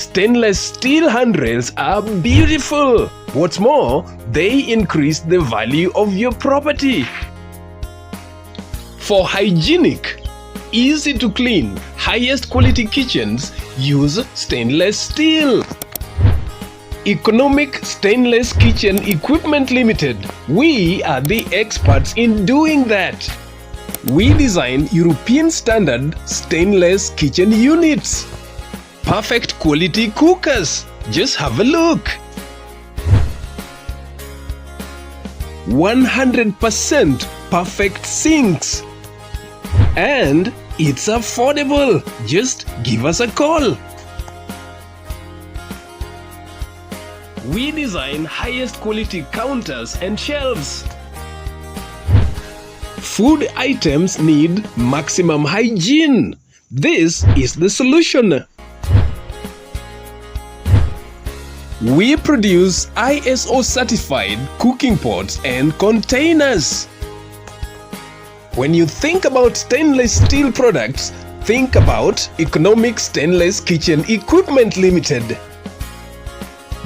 stainless steel handrails are beautiful. What's more, they increase the value of your property. For hygienic, easy to clean, highest quality kitchens, use stainless steel. Economic Stainless Kitchen Equipment Limited. We are the experts in doing that. We design European standard stainless kitchen units. Perfect quality cookers. Just have a look. 100% perfect sinks. And it's affordable. Just give us a call. We design highest quality counters and shelves. Food items need maximum hygiene. This is the solution. We produce ISO certified cooking pots and containers. When you think about stainless steel products, think about Economic Stainless Kitchen Equipment Limited.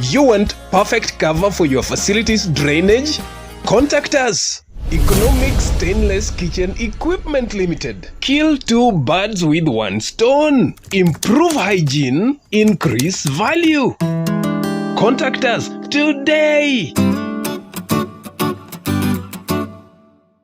You want perfect cover for your facility's drainage? Contact us. Economic Stainless Kitchen Equipment Limited. Kill two birds with one stone. Improve hygiene, increase value. Contact us today.